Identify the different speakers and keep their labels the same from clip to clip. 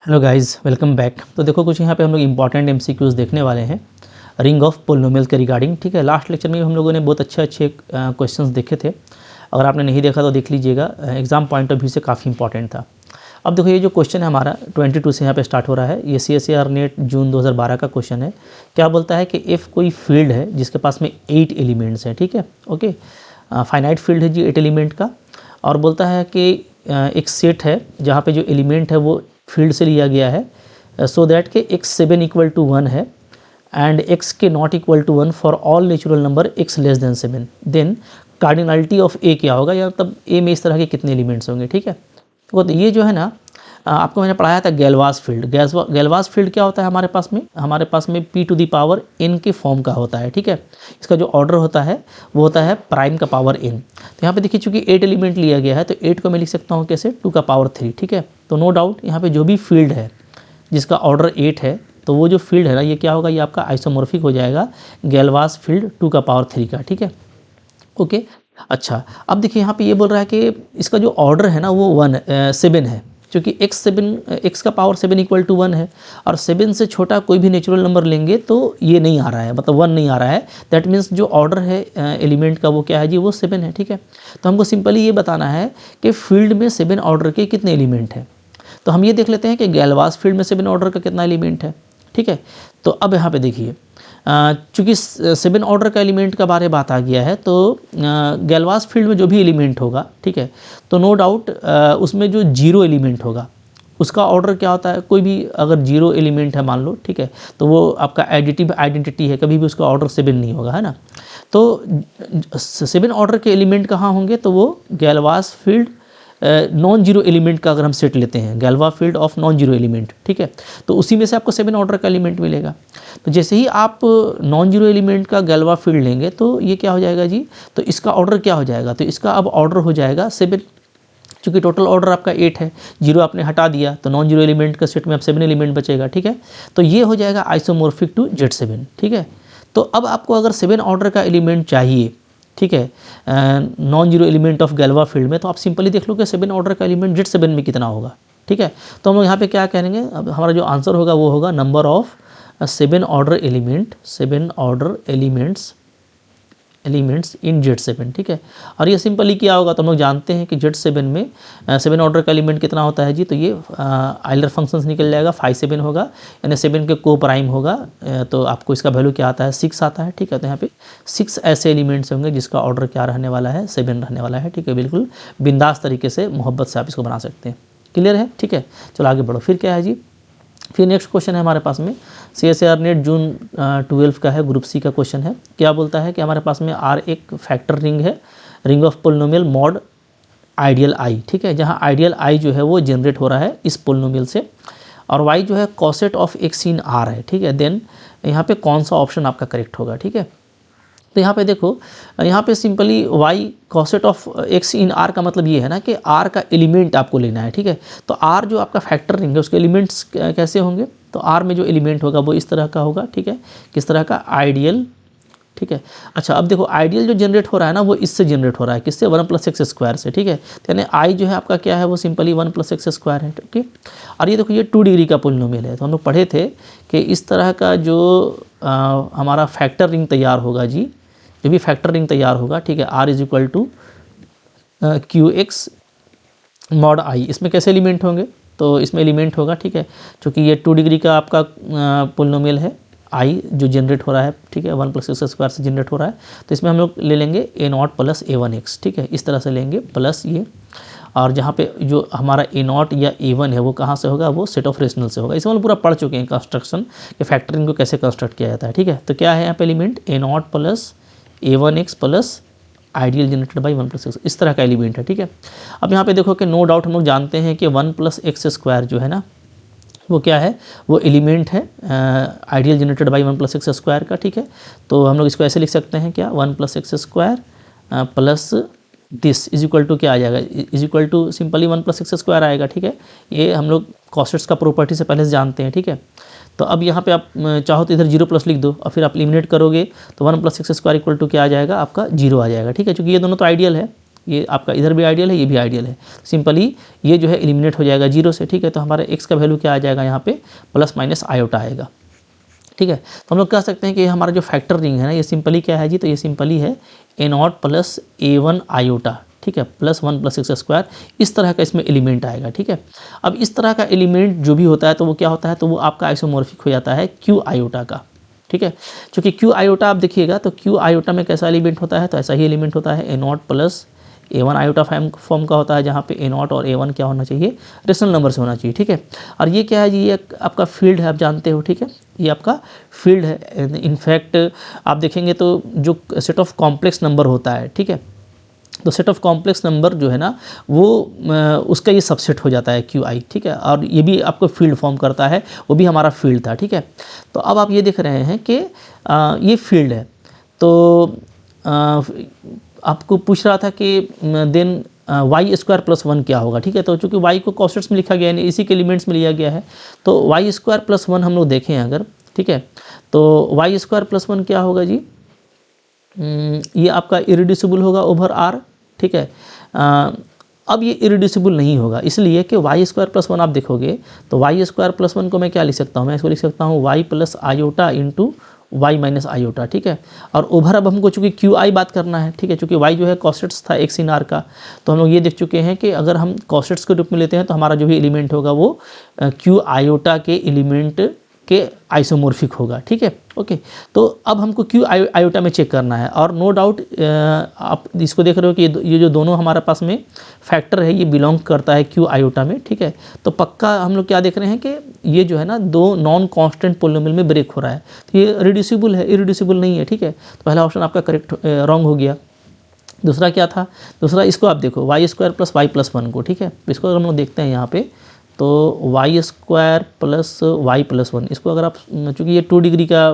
Speaker 1: Hello guys, welcome back. तो देखो कुछ यहाँ पे हम लोग इंपॉर्टेंट एमसीक्यूज़ देखने वाले हैं रिंग ऑफ पोलिनोमियल के रिगार्डिंग। ठीक है, लास्ट लेक्चर में हम लोगों ने बहुत अच्छे क्वेश्चंस देखे थे। अगर आपने नहीं देखा तो देख लीजिएगा, एग्जाम पॉइंट ऑफ व्यू से काफ़ी इंपॉर्टेंट था। अब देखो ये जो क्वेश्चन है हमारा 22 से यहाँ पे स्टार्ट हो रहा है। ये CSIR नेट जून 2012 का क्वेश्चन है। क्या बोलता है कि इफ़ कोई फील्ड है जिसके पास में 8 एलिमेंट्स हैं, ठीक है, ओके, फाइनाइट फील्ड है जी 8 एलिमेंट का, और बोलता है कि एक सेट है जहाँ पे जो एलिमेंट है वो फील्ड से लिया गया है, सो दैट के x 7 इक्वल टू 1 है एंड x के not equal to 1 for all natural number x less than 7, then cardinality of a क्या होगा, या तब a में इस तरह के कितने एलिमेंट्स होंगे। ठीक है, तो ये जो है ना, आपको मैंने पढ़ाया था गैलवास फील्ड। गैलवास फील्ड क्या होता है हमारे पास में p to the power n के फॉर्म का होता है। ठीक है, इसका जो ऑर्डर होता है वो होता है प्राइम का पावर n। तो यहाँ पे देखिए चूंकि 8 एलिमेंट लिया गया है तो 8 को मैं लिख सकता हूँ कैसे, 2 का पावर 3। ठीक है, तो नो डाउट यहाँ पे जो भी फील्ड है जिसका ऑर्डर 8 है, तो वो जो फील्ड है ना, ये क्या होगा, ये आपका आइसोमॉर्फिक हो जाएगा गैलवास फील्ड 2 का पावर 3 का। ठीक है, ओके। अच्छा, अब देखिए यहाँ पे ये बोल रहा है कि इसका जो ऑर्डर है ना वो 7 है, क्योंकि x का पावर 7 इक्वल टू 1 है, और 7 से छोटा कोई भी नेचुरल नंबर लेंगे तो ये नहीं आ रहा है, मतलब 1 नहीं आ रहा है। दैट मीन्स जो ऑर्डर है एलिमेंट का वो क्या है जी, वो 7 है। ठीक है, तो हमको सिंपली ये बताना है कि फील्ड में 7 ऑर्डर के कितने एलिमेंट हैं। तो हम ये देख लेते हैं कि गैलवास फील्ड में 7 ऑर्डर का कितना एलिमेंट है। ठीक है, तो अब यहाँ पे देखिए, चूँकि 7 ऑर्डर का एलिमेंट का बारे बात आ गया है, तो गैलवास फील्ड में जो भी एलिमेंट होगा, ठीक है, तो नो डाउट उसमें जो 0 एलिमेंट होगा उसका ऑर्डर क्या होता है। कोई भी अगर 0 एलिमेंट है मान लो, ठीक है, तो वो आपका एडिटिव आइडेंटिटी है, कभी भी उसका ऑर्डर 7 नहीं होगा, है ना। तो 7 ऑर्डर के एलिमेंट कहाँ होंगे, तो वो Galois field non zero element का अगर हम सेट लेते हैं, Galois field of non zero element, ठीक है, तो उसी में से आपको 7 ऑर्डर का एलिमेंट मिलेगा। तो जैसे ही आप नॉन जीरो एलिमेंट का गैलवा फील्ड लेंगे तो ये क्या हो जाएगा जी, तो इसका ऑर्डर क्या हो जाएगा, तो इसका अब ऑर्डर हो जाएगा 7। चूँकि टोटल ऑर्डर आपका 8 है, 0 आपने हटा दिया तो नॉन जीरो एलिमेंट का सेट में अब 7 एलिमेंट बचेगा। ठीक है, तो ये हो जाएगा आइसोमॉर्फिक टू Z7। ठीक है, तो अब आपको अगर 7 ऑर्डर का एलिमेंट चाहिए, ठीक है, non zero element of Galois field में, तो आप सिंपली देख लो कि 7 ऑर्डर का एलिमेंट Z7 में कितना होगा। ठीक है, तो हम लोग यहाँ पे क्या करेंगे, अब हमारा जो आंसर होगा वो होगा number of 7 order elements in Z7। ठीक है, और ये सिंपली क्या होगा, तो हम लोग जानते हैं कि Z7 में 7 ऑर्डर का एलिमेंट कितना होता है जी, तो ये आइलर फंक्शंस निकल जाएगा, 5 7 होगा, यानी 7 के को प्राइम होगा, तो आपको इसका वैल्यू क्या आता है, 6 आता है। ठीक है, तो यहाँ पे 6 ऐसे एलिमेंट्स होंगे जिसका ऑर्डर क्या रहने वाला है, 7 रहने वाला है। ठीक है, बिल्कुल बिंदास तरीके से मोहब्बत से आप इसको बना सकते हैं। क्लियर है, ठीक है, चलो आगे बढ़ो। फिर क्या है जी, फिर नेक्स्ट क्वेश्चन है हमारे पास में CSIR नेट जून 12 का है, ग्रुप सी का क्वेश्चन है। क्या बोलता है कि हमारे पास में R एक फैक्टर रिंग है, ring of polynomial mod ideal I। ठीक है, जहाँ आइडियल I जो है वो जनरेट हो रहा है इस पोलिनोमियल से, और y जो है कॉसेट ऑफ x इन R है। ठीक है, देन यहाँ पे कौन सा ऑप्शन आपका करेक्ट होगा। ठीक है, तो यहाँ पे देखो, यहाँ पे simply y कॉसेट of x in R का मतलब ये है ना कि R का एलिमेंट आपको लेना है। ठीक है, तो R जो आपका फैक्टर रिंग है उसके एलिमेंट्स कैसे होंगे, तो R में जो एलिमेंट होगा वो इस तरह का होगा। ठीक है, किस तरह का, आइडियल। ठीक है, अच्छा अब देखो आइडियल जो जनरेट हो रहा है ना वो इससे जनरेट हो रहा है, किससे, 1 + x स्क्वायर से। ठीक है, तो यानी I जो है आपका क्या है, वो सिंपली 1 + x स्क्वायर है। ठीक है, और ये देखो ये 2 डिग्री का पोलिनोमियल है। तो हम लोग पढ़े थे कि इस तरह का जो हमारा फैक्टर रिंग तैयार होगा जी, जो भी फैक्टर रिंग तैयार होगा, ठीक है, R = QX मॉड I, इसमें कैसे एलिमेंट होंगे, तो इसमें एलिमेंट होगा, ठीक है, क्योंकि ये 2 डिग्री का आपका पोलिनोमियल है I जो जनरेट हो रहा है, ठीक है, 1 + x स्क्वायर से जनरेट हो रहा है, तो इसमें हम लोग ले लेंगे A0 + A1x। ठीक है, इस तरह से लेंगे प्लस ये, और जहाँ पे जो हमारा A0 या A1 है वो कहाँ से होगा, वो सेट ऑफ रेशनल से होगा। इसमें हम पूरा पढ़ चुके हैं कंस्ट्रक्शन कि फैक्टरिंग को कैसे कंस्ट्रक्ट किया जाता है। ठीक है, तो क्या है यहाँ पे element, A0 + A1x plus ideal generated by 1 + x, इस तरह का एलिमेंट है। ठीक है, अब यहाँ पे देखो कि नो डाउट हम लोग जानते हैं कि 1 + x स्क्वायर जो है ना वो क्या है, वो एलिमेंट है ideal generated by 1 + x square का। ठीक है, तो हम लोग इसको ऐसे लिख सकते हैं क्या, 1 + x square plus this is equal to क्या आ जाएगा, is equal to simply 1 + x square आएगा। ठीक है, ये हम लोग कॉसेट्स का प्रॉपर्टी से पहले से जानते हैं। ठीक है, तो अब यहाँ पे आप चाहो तो इधर 0 प्लस लिख दो, और फिर आप एलिमिनेट करोगे तो 1 + x स्क्वायर इक्वल टू क्या आ जाएगा, आपका 0 आ जाएगा। ठीक है, क्योंकि ये दोनों तो आइडियल है, ये आपका इधर भी आइडियल है, ये भी आइडियल है। सिंपली ये जो है एलिमिनेट हो जाएगा 0 से, ठीक है। तो हमारा x का वैल्यू क्या आ जाएगा यहाँ पे प्लस माइनस आयोटा आएगा, ठीक है। तो हम लोग कह सकते हैं कि हमारा जो फैक्टर रिंग है ना, ये सिंपली क्या है जी, तो ये सिंपली है a0 प्लस a1 आयोटा, ठीक है, प्लस 1 प्लस एक्स स्क्वायर, इस तरह का इसमें एलिमेंट आएगा, ठीक है। अब इस तरह का एलिमेंट जो भी होता है तो वो क्या होता है, तो वो आपका आइसोमॉर्फिक हो जाता है क्यू आयोटा का, ठीक है। क्योंकि क्यू आयोटा आप देखिएगा तो क्यू आयोटा में कैसा एलिमेंट होता है, तो ऐसा ही एलिमेंट होता है a0 plus a1 iota form का होता है, जहाँ पे a0 और a1 क्या होना चाहिए, रेशनल नंबर से होना चाहिए, ठीक है। और ये क्या है जी, ये आपका फील्ड है, आप जानते हो, ठीक है, ये आपका फील्ड है। इनफैक्ट आप देखेंगे तो जो सेट ऑफ कॉम्प्लेक्स नंबर होता है, ठीक है, तो सेट ऑफ कॉम्प्लेक्स नंबर जो है ना वो उसका ये सबसेट हो जाता है क्यू आई, ठीक है। और ये भी आपको फील्ड फॉर्म करता है, वो भी हमारा फील्ड था, ठीक है। तो अब आप ये देख रहे हैं कि ये फील्ड है, तो आपको पूछ रहा था कि देन वाई स्क्वायर प्लस 1 क्या होगा, ठीक है। तो चूँकि वाई को कॉन्स्टेंट्स में लिखा गया है, इसी के एलिमेंट्स में लिया गया है, तो वाई स्क्वायर प्लस 1 हम लोग देखें अगर, ठीक है, तो वाई स्क्वायर प्लस 1 क्या होगा जी, ये आपका इरिड्यूसिबल होगा ओवर आर, ठीक है। अब ये इरिड्यूसिबल नहीं होगा, इसलिए कि वाई स्क्वायर प्लस 1 आप देखोगे तो वाई स्क्वायर प्लस 1 को मैं क्या लिख सकता हूँ, मैं इसको लिख सकता हूँ y plus iota into y minus iota, ठीक है। और ओवर अब हमको चूँकि क्यू आई बात करना है, ठीक है, चूँकि वाई जो है कॉसेट्स था एक्स इन आर का, तो हम लोग ये देख चुके हैं कि अगर हम कॉसेट्स के रूप में लेते हैं तो हमारा जो भी एलिमेंट होगा वो क्यू आयोटा के एलिमेंट के आइसोमॉर्फिक होगा, ठीक है, ओके। तो अब हमको क्यू आयोटा में चेक करना है, और नो डाउट आप इसको देख रहे हो कि ये जो दोनों हमारे पास में फैक्टर है ये बिलोंग करता है क्यू आयोटा में, ठीक है। तो पक्का हम लोग क्या देख रहे हैं कि ये जो है ना दो नॉन कांस्टेंट पोलिनोमियल में ब्रेक हो रहा है, तो ये रिड्यूसिबल है, इरिड्यूसिबल नहीं है, ठीक है। तो पहला ऑप्शन आपका करेक्ट रॉन्ग हो गया। दूसरा क्या था, दूसरा इसको आप देखो y square plus y plus 1 को, ठीक है। इसको अगर हम लोग देखते हैं यहाँ पे, तो y square plus y plus 1, इसको अगर आप, चूँकि ये 2 डिग्री का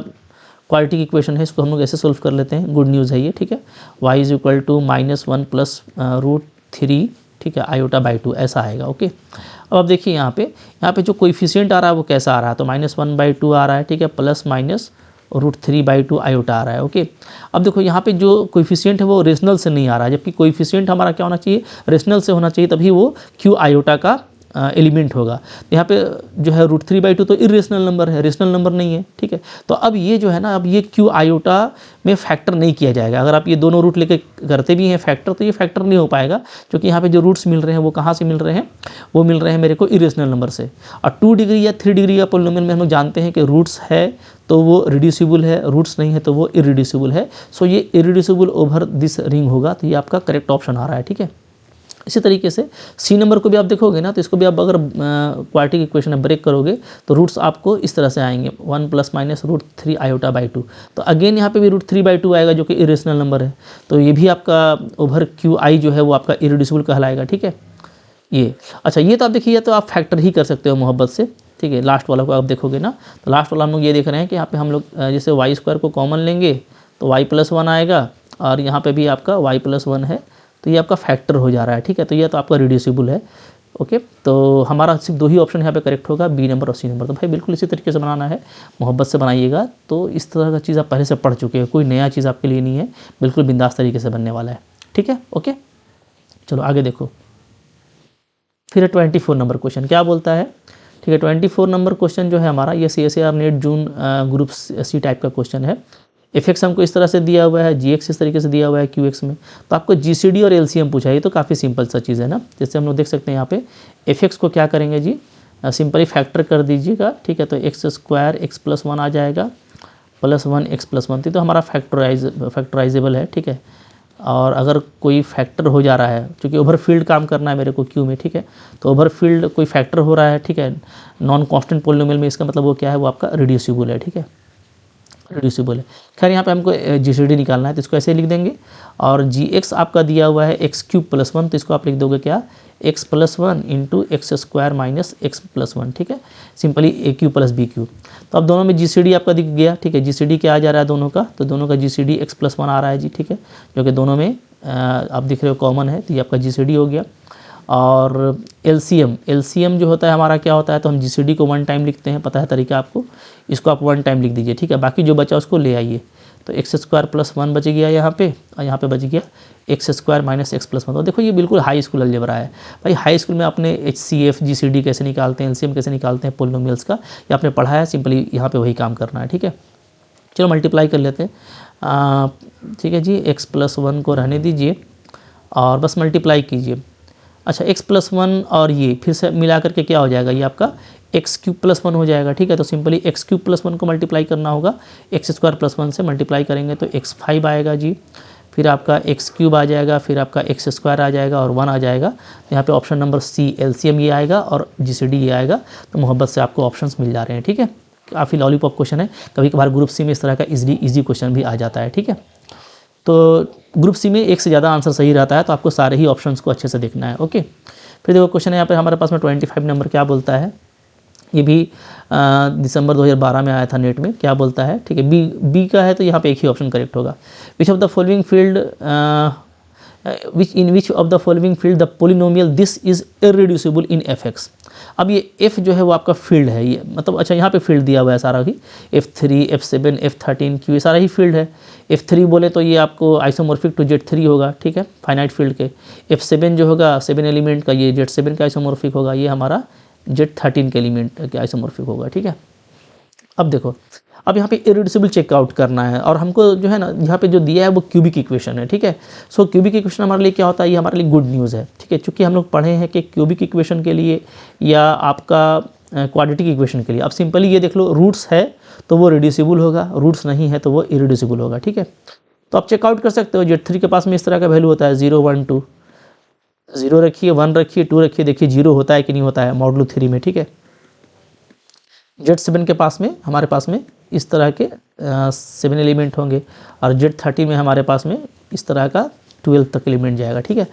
Speaker 1: क्वाड्रेटिक इक्वेशन है, इसको हम लोग ऐसे सोल्व कर लेते हैं, गुड न्यूज़ है ये, ठीक है। Y is equal to -1 plus √3, ठीक है, आयोटा बाई 2 ऐसा आएगा, ओके। अब आप देखिए यहाँ पे जो कोइफिशिएंट आ रहा है वो कैसा आ रहा है, तो -1/2 आ रहा है, ठीक है, प्लस माइनस √3/2 आयोटा आ रहा है, ओके। अब देखो यहाँ पे जो कोइफिशिएंट है वो रेशनल से नहीं आ रहा है, जबकि कोइफिशिएंट हमारा क्या होना चाहिए, रेशनल से होना चाहिए, तभी वो क्यू आयोटा का एलिमेंट होगा। यहाँ पे जो है √3/2 तो इरेशनल नंबर है, रेशनल नंबर नहीं है, ठीक है। तो अब ये जो है ना, अब ये क्यू आयोटा में फैक्टर नहीं किया जाएगा। अगर आप ये दोनों रूट लेके करते भी हैं फैक्टर, तो ये फैक्टर नहीं हो पाएगा, क्योंकि यहाँ पे जो रूट्स मिल रहे हैं वो कहाँ से मिल रहे हैं, वो मिल रहे हैं मेरे को इरेशनल नंबर से। और 2 डिग्री या 3 डिग्री का पोलिनोमियल में हम लोग जानते हैं कि रूट्स है तो वो रिड्यूसिबल है, रूट्स नहीं है तो वो इरिड्यूसिबल है। सो ये इरिड्यूसिबल ओवर दिस रिंग होगा, तो ये आपका करेक्ट ऑप्शन आ रहा है, ठीक है। इसी तरीके से सी नंबर को भी आप देखोगे ना, तो इसको भी आप अगर क्वाड्रेटिक इक्वेशन में ब्रेक करोगे तो रूट्स आपको इस तरह से आएंगे 1 + -√3 आयोटा बाई 2। तो अगेन यहाँ पे भी √3/2 आएगा जो कि इरेशनल नंबर है, तो ये भी आपका ओवर क्यू आई जो है वो आपका इरिड्यूसिबल कहलाएगा, ठीक है। ये अच्छा, ये तो आप देखिए, तो आप फैक्टर ही कर सकते हो मोहब्बत से, ठीक है। लास्ट वाला को आप देखोगे ना, तो लास्ट वाला हम लोग ये देख रहे हैं कि यहाँ पे हम लोग जैसे वाई स्क्वायर को कॉमन लेंगे तो वाई प्लस 1 आएगा, और यहाँ पे भी आपका वाई प्लस 1 है, तो ये आपका फैक्टर हो जा रहा है, ठीक है। तो ये तो आपका रिड्यूसिबल है, ओके। तो हमारा सिर्फ 2 ही ऑप्शन यहाँ पे करेक्ट होगा, बी नंबर और सी नंबर। तो भाई बिल्कुल इसी तरीके से बनाना है, मोहब्बत से बनाइएगा। तो इस तरह का चीज़ आप पहले से पढ़ चुके हो, कोई नया चीज़ आपके लिए नहीं है, बिल्कुल बिंदास तरीके से बनने वाला है, ठीक है, ओके। चलो आगे देखो, फिर 24 नंबर क्वेश्चन क्या बोलता है, ठीक है। 24 नंबर क्वेश्चन जो है हमारा, ये CSIR नेट जून ग्रुप सी टाइप का क्वेश्चन है। fx हमको इस तरह से दिया हुआ है, gx इस तरीके से दिया हुआ है qx में, तो आपको gcd और LCM पूछा है। ये तो काफ़ी सिंपल सा चीज़ है ना। जैसे हम लोग देख सकते हैं यहाँ पे fx को क्या करेंगे जी, सिंपली फैक्टर कर दीजिएगा, ठीक है। तो x² x + 1 आ जाएगा, +1 x + 1, तो हमारा फैक्टराइजेबल है, ठीक है। और अगर कोई फैक्टर हो जा रहा है, क्योंकि ओवर फील्ड काम करना है मेरे को क्यू में, ठीक है, तो ओवर फील्ड कोई फैक्टर हो रहा है, ठीक है, नॉन कांस्टेंट पोलिनोमियल में, इसका मतलब वो क्या है, वो आपका रिड्यूसिबल है, ठीक है, रिड्यूसिबल है। खैर यहाँ पे हमको GCD निकालना है, तो इसको ऐसे लिख देंगे। और gx आपका दिया हुआ है x³ + 1, तो इसको आप लिख दोगे क्या, x + 1 × x² - x + 1, ठीक है, सिंपली AQ + BQ। तो अब दोनों में GCD आपका दिख गया, ठीक है। GCD क्या आ जा रहा है दोनों का, तो दोनों का GCD x + 1 आ रहा है जी, ठीक है, जो कि दोनों में आप दिख रहे हो कॉमन है, तो ये आपका GCD हो गया। और LCM जो होता है हमारा क्या होता है, तो हम GCD को 1 टाइम लिखते हैं, पता है तरीका आपको, इसको आप 1 टाइम लिख दीजिए, ठीक है। बाकी जो बचा उसको ले आइए, तो एक्स स्क्वायर प्लस 1 बच गया यहाँ पे, और यहाँ पे बच गया x square minus x plus 1। तो देखो ये बिल्कुल हाई स्कूल अलजेब्रा है भाई। हाई स्कूल में आपने HCF GCD कैसे निकालते हैं, LCM कैसे निकालते हैं पोलिनोमियल्स का, ये आपने पढ़ा है, सिंपली यहाँ पे वही काम करना है, ठीक है। चलो मल्टीप्लाई कर लेते हैं, ठीक है जी। एक्स प्लस 1 को रहने दीजिए और बस मल्टीप्लाई कीजिए। अच्छा, एक्स प्लस 1 और ये फिर से मिला करके क्या हो जाएगा, ये आपका एक्स क्यूब प्लस 1 हो जाएगा, ठीक है। तो सिंपली एक्स क्यूब प्लस 1 को मल्टीप्लाई करना होगा, एक्स स्क्वायर प्लस 1 से मल्टीप्लाई करेंगे तो x5 आएगा जी, फिर आपका एक्स क्यूब आ जाएगा, फिर आपका एक्स स्क्वायर आ जाएगा और 1 आ जाएगा। तो यहाँ पे ऑप्शन नंबर C LCM ये आएगा और GCD ये आएगा। तो मोहब्बत से आपको ऑप्शंस मिल जा रहे हैं, ठीक है। काफ़ी लॉलीपॉप क्वेश्चन है, कभी कभार ग्रुप C में इस तरह का इजी क्वेश्चन भी आ जाता है, ठीक है। तो ग्रुप C में एक से ज़्यादा आंसर सही रहता है, तो आपको सारे ही ऑप्शंस को अच्छे से देखना है, ओके। फिर देखो क्वेश्चन है यहाँ पे हमारे पास में 25 नंबर, क्या बोलता है, ये भी दिसंबर 2012 में आया था नेट में, क्या बोलता है, ठीक है। बी का है तो यहाँ पे एक ही ऑप्शन करेक्ट होगा। Which of the following field which of the following field the polynomial this is irreducible in fx। अब ये f जो है वो आपका फील्ड है, ये मतलब अच्छा यहाँ पे फील्ड दिया हुआ है सारा ही, F3 F7 F13 Q, ये सारा ही फील्ड है। F3 बोले तो ये आपको आइसोमॉर्फिक टू Z3 होगा, ठीक है, फाइनाइट फील्ड के। F7 जो होगा 7 एलिमेंट का, ये Z7 का आइसोमॉर्फिक होगा, ये हमारा Z13 के एलिमेंट के आइसोमॉर्फिक होगा, ठीक है। अब देखो, अब यहाँ पे इरिड्यूसिबल चेकआउट करना है और हमको जो है ना यहाँ पे जो दिया है वो क्यूबिक इक्वेशन है, ठीक है। सो क्यूबिक इक्वेशन हमारे लिए क्या होता है, ये हमारे लिए गुड न्यूज़ है, ठीक है। चूँकि हम लोग पढ़े हैं कि क्यूबिक इक्वेशन के लिए या आपका क्वाड्रेटिक इक्वेशन के लिए, अब सिंपली ये देख लो, रूट्स है तो वो रिड्यूसिबल होगा, रूट्स नहीं है तो वो इरिड्यूसिबल होगा, ठीक है। तो आप चेकआउट कर सकते हो, Z3 के पास में इस तरह का वैल्यू होता है 0 1 2, 0 रखिए, 1 रखिए, 2 रखिए, देखिए 0 होता है कि नहीं होता है मॉडुलो 3 में, ठीक है। Z7 के पास में हमारे पास में इस तरह के 7 एलिमेंट होंगे और Z13 में हमारे पास में इस तरह का 12 तक एलिमेंट जाएगा, ठीक है।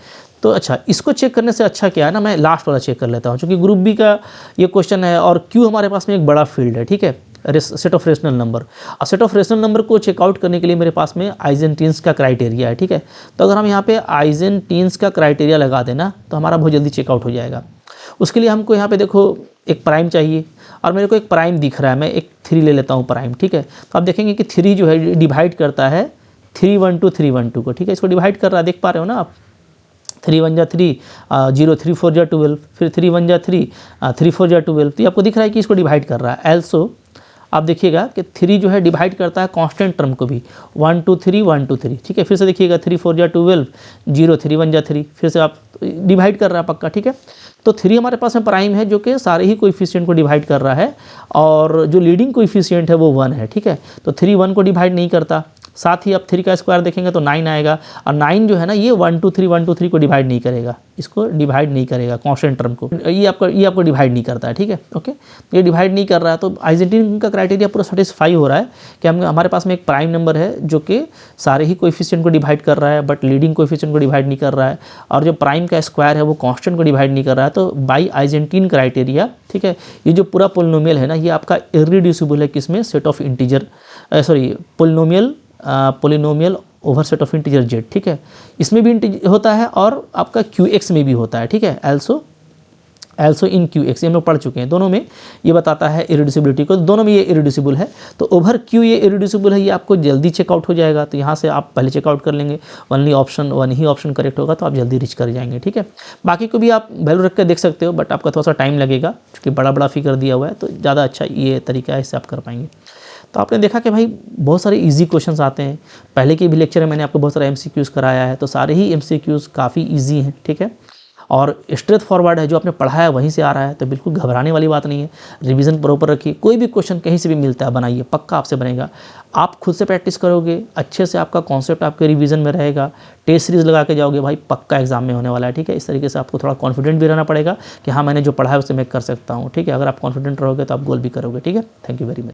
Speaker 1: तो अच्छा, इसको चेक करने से अच्छा क्या है ना, मैं लास्ट वाला चेक कर लेता हूँ, क्योंकि ग्रुप बी का ये क्वेश्चन है और Q हमारे पास में एक बड़ा फील्ड है, ठीक है, सेट ऑफ रेशनल नंबर। और सेट ऑफ रेशनल नंबर को चेकआउट करने के लिए मेरे पास में आइजेंटीन्स का क्राइटेरिया है, ठीक है। तो अगर हम यहाँ पे आइजेंटीन्स का क्राइटेरिया लगा देना तो हमारा बहुत जल्दी चेकआउट हो जाएगा। उसके लिए हमको यहाँ पे देखो एक प्राइम चाहिए और मेरे को एक प्राइम दिख रहा है, मैं एक 3 ले लेता हूँ प्राइम, ठीक है। तो आप देखेंगे कि 3 जो है डिवाइड करता है 3 1 2 3 1 2 को, ठीक है। इसको डिवाइड कर रहा है, देख पा रहे हो ना आप, 3 1 जा 3, 0 3 4 जा 12, फिर 3 1 जा 3, 3 4 जा 12। तो ये आपको दिख रहा है कि इसको डिवाइड कर रहा है। एल्सो आप देखिएगा कि 3 जो है डिवाइड करता है कांस्टेंट टर्म को भी, 1 2 3 1 2 3, ठीक है। फिर से देखिएगा 3 4 जा 12, 0 3 1 जा 3, फिर से आप डिवाइड कर रहा है पक्का, ठीक है। तो 3 हमारे पास में प्राइम है जो कि सारे ही कोएफिशिएंट को डिवाइड कर रहा है और जो लीडिंग कोएफिशिएंट है वो 1 है, ठीक है। तो 3 1 को डिवाइड नहीं करता, साथ ही आप 3 का स्क्वायर देखेंगे तो 9 आएगा और 9 जो है ना ये 1 2 3 को डिवाइड नहीं करेगा, इसको डिवाइड नहीं करेगा कांस्टेंट टर्म को, ये आपको डिवाइड नहीं करता है, ठीक है, ओके। ये डिवाइड नहीं कर रहा है तो आइजेंटीन का क्राइटेरिया पूरा सेटिस्फाई हो रहा है कि हमारे पास में एक प्राइम नंबर है जो कि सारे ही कोएफिशिएंट को डिवाइड कर रहा है बट लीडिंग कोएफिशिएंट को डिवाइड नहीं कर रहा है, और जो प्राइम का स्क्वायर है वो कांस्टेंट को डिवाइड नहीं कर रहा है। तो बाई आइजेंटीन क्राइटेरिया, ठीक है, ये जो पूरा पोलिनोमियल है ना ये आपका इररिड्यूसिबल है, किसमें, set of integer, sorry polynomial over set of integer Z, ठीक है। इसमें भी होता है और आपका QX में भी होता है, ठीक है। एल्सो इन QX हम लोग पढ़ चुके हैं, दोनों में ये बताता है इरिड्यूसिबिलिटी को, दोनों में ये इरिड्यूसिबल है। तो ओवर Q ये इरिड्यूसिबल है, ये आपको जल्दी चेकआउट हो जाएगा। तो यहाँ से आप पहले चेकआउट कर लेंगे, वन ही ऑप्शन करेक्ट होगा तो आप जल्दी रीच कर जाएंगे, ठीक है। बाकी को भी आप वैल्यू रख कर देख सकते हो बट आपका थोड़ा सा टाइम लगेगा क्योंकि बड़ा फिगर दिया हुआ है, तो ज़्यादा अच्छा ये तरीका है, इससे आप कर पाएंगे। तो आपने देखा कि भाई बहुत सारे इजी क्वेश्चंस आते हैं, पहले के भी लेक्चर में मैंने आपको बहुत सारे MCQs कराया है, तो सारे ही MCQs काफ़ी इजी हैं, ठीक है, और स्ट्रेट फॉरवर्ड है, जो आपने पढ़ा है वहीं से आ रहा है, तो बिल्कुल घबराने वाली बात नहीं है। रिवीजन प्रॉपर रखिए, कोई भी क्वेश्चन कहीं से भी मिलता है बनाइए, पक्का आपसे बनेगा। आप खुद से प्रैक्टिस करोगे अच्छे से, आपका कॉन्सेप्ट आपके रिवीजन में रहेगा, टेस्ट सीरीज लगा के जाओगे भाई, पक्का एग्जाम में होने वाला है, ठीक है। इस तरीके से आपको थोड़ा कॉन्फिडेंट भी रहना पड़ेगा कि हाँ मैंने जो पढ़ा है उससे मैं कर सकता हूँ, ठीक है। अगर आप कॉन्फिडेंट रहोगे तो आप गोल भी करोगे, ठीक है। Thank you very much.